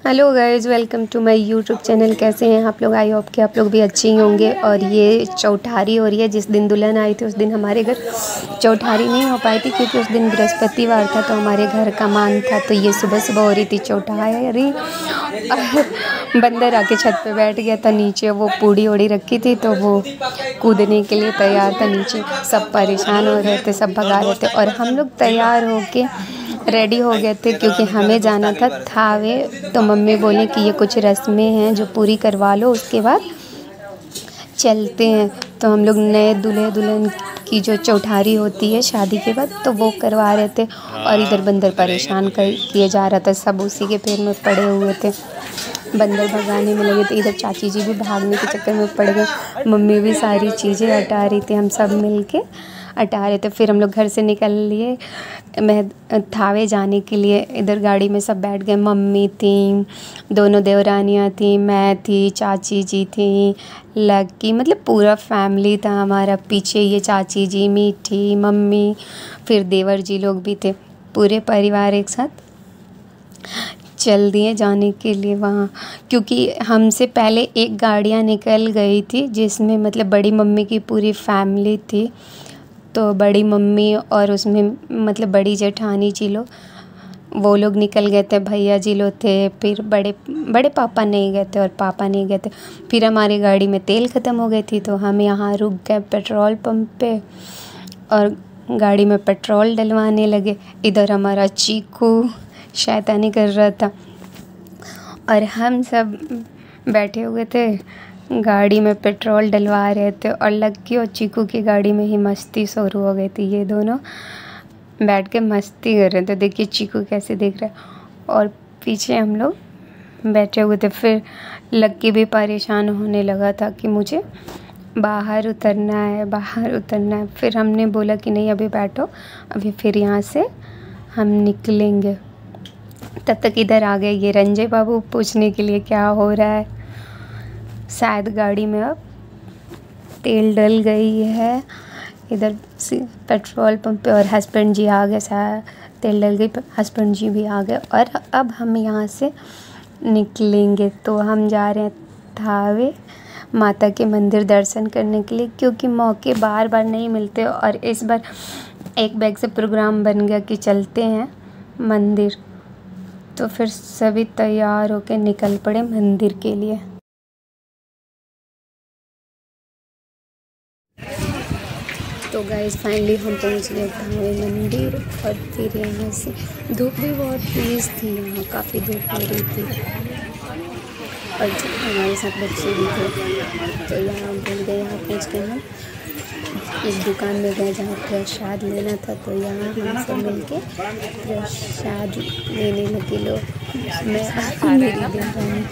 Hello guys, welcome to my YouTube channel. कैसे हैं आप लोग? आई होप कि आप लोग भी अच्छे ही होंगे। और ये चौठारी हो रही है। जिस दिन दुल्हन आई थी उस दिन हमारे घर चौठारी नहीं हो पाई थी क्योंकि उस दिन बृहस्पतिवार था, तो हमारे घर का मान था। तो ये सुबह सुबह हो रही थी चौठारी। और बंदर आके छत पे बैठ गया था नीचे। वो पूड़ी ओड़ी रखी थी तो वो कूदने के लिए तैयार था नीचे। सब परेशान हो रहे थे, सब भगा रहे थे। और हम लोग तैयार होके रेडी हो गए थे क्योंकि हमें जाना था थावे। तो मम्मी बोले कि ये कुछ रस्में हैं जो पूरी करवा लो, उसके बाद चलते हैं। तो हम लोग नए दूल्हे दुल्हन की जो चौठारी होती है शादी के बाद, तो वो करवा रहे थे। और इधर बंदर परेशान किए जा रहा था, सब उसी के पैर में पड़े हुए थे, बंदर भगाने में लगे थे। इधर चाची जी भी भागने के चक्कर में पड़ गए। मम्मी भी सारी चीज़ें हटा रही थी, हम सब मिल के हटा रहे थे। फिर हम लोग घर से निकल लिए मैं थावे जाने के लिए। इधर गाड़ी में सब बैठ गए। मम्मी थी, दोनों देवरानियाँ थी, मैं थी, चाची जी थी, लक्की, मतलब पूरा फैमिली था हमारा। पीछे ये चाची जी, मीठी, मम्मी, फिर देवर जी लोग भी थे। पूरे परिवार एक साथ चल दिए जाने के लिए वहाँ। क्योंकि हमसे पहले एक गाड़ियाँ निकल गई थी जिसमें मतलब बड़ी मम्मी की पूरी फैमिली थी। तो बड़ी मम्मी और उसमें मतलब बड़ी जेठानी जी लोग, वो लोग निकल गए थे। भैया जी लोग थे। फिर बड़े पापा नहीं गए थे और पापा नहीं गए थे। फिर हमारी गाड़ी में तेल ख़त्म हो गई थी तो हम यहाँ रुक गए पेट्रोल पंप पे और गाड़ी में पेट्रोल डलवाने लगे। इधर हमारा चीकू शैतानी कर रहा था और हम सब बैठे हुए थे, गाड़ी में पेट्रोल डलवा रहे थे। और लक्की और चीकू की गाड़ी में ही मस्ती शुरू हो गई थी। ये दोनों बैठ के मस्ती कर रहे थे। देखिए चीकू कैसे देख रहा है और पीछे हम लोग बैठे हुए थे। फिर लक्की भी परेशान होने लगा था कि मुझे बाहर उतरना है, बाहर उतरना है। फिर हमने बोला कि नहीं अभी बैठो, अभी फिर यहाँ से हम निकलेंगे। तब तक इधर आ गए ये रंजय बाबू पूछने के लिए क्या हो रहा है। शायद गाड़ी में अब तेल डल गई है। इधर पेट्रोल पंप पे और हस्बैंड जी आ गए। शायद तेल डल गई, हस्बैंड जी भी आ गए। और अब हम यहाँ से निकलेंगे। तो हम जा रहे हैं थावे माता के मंदिर दर्शन करने के लिए, क्योंकि मौके बार बार नहीं मिलते। और इस बार एक बैग से प्रोग्राम बन गया कि चलते हैं मंदिर। तो फिर सभी तैयार होकर निकल पड़े मंदिर के लिए। तो गाइस फाइनली हम पहुंच गए थावे मंदिर। और फिर यहाँ से धूप भी बहुत तेज़ थी, यहाँ काफ़ी धूप हो रही थी। और हमारे साथ बच्चे भी थे। तो यहाँ भूल गए, यहाँ पहुँच गए हम एक दुकान में गए जहाँ प्रसाद लेना था। तो यहाँ हम सब मिल के प्रसाद लेने लगे लोग। मैं मेरी बहन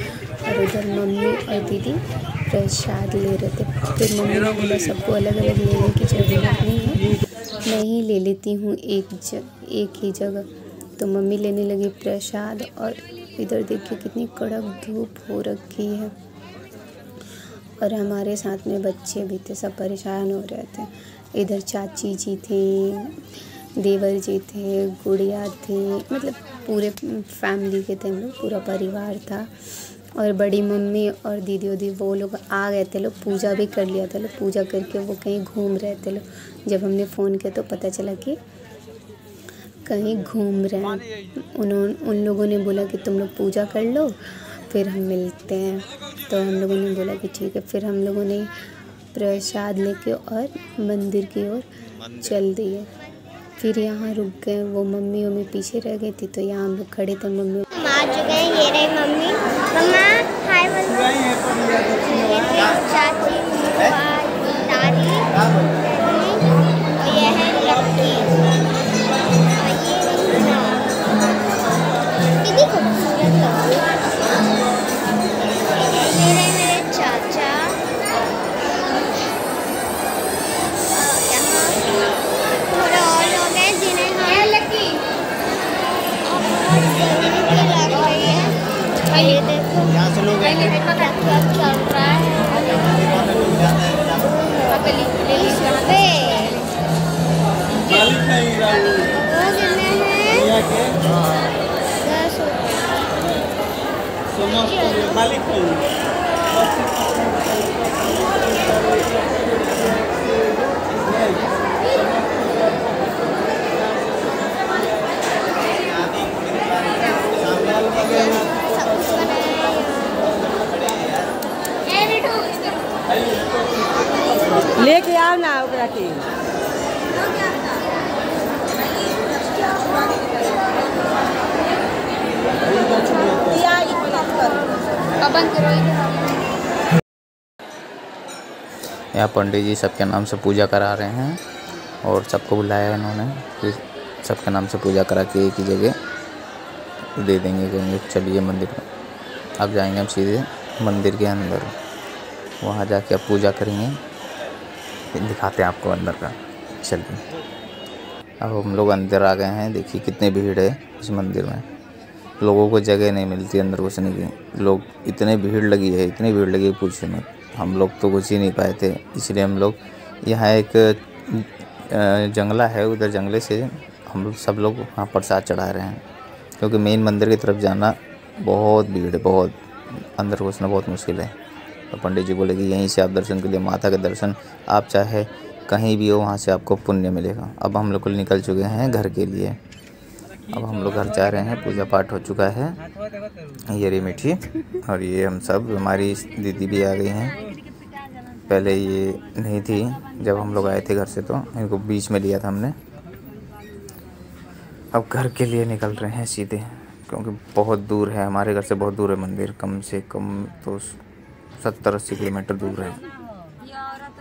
और उधर मम्मी और दीदी प्रसाद ले रहे थे। फिर मम्मी ने बोला सबको अलग अलग लेने की ज़रूरत नहीं है, मैं ही ले लेती हूँ एक ही जगह। तो मम्मी लेने लगी प्रसाद। और इधर देखिए कितनी कड़क धूप हो रखी है। और हमारे साथ में बच्चे भी थे, सब परेशान हो रहे थे। इधर चाची जी थी, देवर जी थे, गुड़िया थी, मतलब पूरे फैमिली के थे हम लोग, पूरा परिवार था। और बड़ी मम्मी और दीदी वो लोग आ गए थे। लोग पूजा भी कर लिया था। लोग पूजा करके वो कहीं घूम रहे थे। लोग जब हमने फ़ोन किया तो पता चला कि कहीं घूम रहे हैं। उन लोगों ने बोला कि तुम लोग पूजा कर लो, फिर हम मिलते हैं। तो हम लोगों ने बोला कि ठीक है। फिर हम लोगों ने प्रसाद लेके और मंदिर की ओर चल दिए। फिर यहाँ रुक गए। वो मम्मी पीछे रह गई थी, तो यहाँ हम लोग खड़े थे। मम्मी आ चुके हैं, ये रही मम्मी। मम्मा हाय बोलो। चाची, दादी, ये है लक्की, कितनी खूबसूरत लग रही है। ये रहे मेरे चाचा। यहाँ थोड़ा और लोग हैं जिन्हें हम लक्की लग रही है। ये देखो क्या चल रहा है। लेके आओ ना ओकरा के। यहाँ पंडित जी सबके नाम से पूजा करा रहे हैं और सबको बुलाया है इन्होंने, फिर सबके नाम से पूजा करा के एक ही जगह दे देंगे, कहेंगे चलिए मंदिर में। अब जाएंगे हम सीधे मंदिर के अंदर, वहाँ जाके अब पूजा करेंगे, फिर दिखाते हैं आपको अंदर का। चलिए अब हम लोग अंदर आ गए हैं। देखिए कितनी भीड़ है इस मंदिर में, लोगों को जगह नहीं मिलती अंदर घुसने की। लोग इतनी भीड़ लगी है, इतनी भीड़ लगी पूछे मत। हम लोग तो घुस ही नहीं पाए थे, इसलिए हम लोग यहाँ एक जंगला है, उधर जंगले से हम लोग सब लोग वहाँ प्रसाद चढ़ा रहे हैं, क्योंकि मेन मंदिर की तरफ जाना बहुत भीड़ है, बहुत अंदर घुसना बहुत मुश्किल है। तो पंडित जी बोले कि यहीं से आप दर्शन के लिए, माता के दर्शन आप चाहे कहीं भी हो वहाँ से आपको पुण्य मिलेगा। अब हम लोग निकल चुके हैं घर के लिए, अब हम लोग घर जा रहे हैं, पूजा पाठ हो चुका है। ये रही मीठी और ये हम सब, हमारी दीदी भी आ गई हैं। पहले ये नहीं थी जब हम लोग आए थे घर से, तो इनको बीच में लिया था हमने। अब घर के लिए निकल रहे हैं सीधे, क्योंकि बहुत दूर है, हमारे घर से बहुत दूर है मंदिर, कम से कम तो 70-80 किलोमीटर दूर है।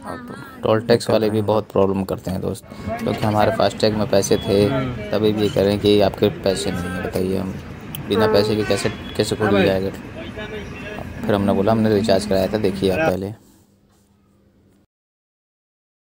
अब टोल टैक्स वाले भी बहुत प्रॉब्लम करते हैं दोस्त, क्योंकि हमारे फास्टैग में पैसे थे, तभी भी ये कह रहे हैं कि आपके पैसे नहीं हैं। बताइए हम बिना पैसे के कैसे खोल जाएगा। फिर हमने बोला हमने रिचार्ज कराया था, देखिए आप पहले।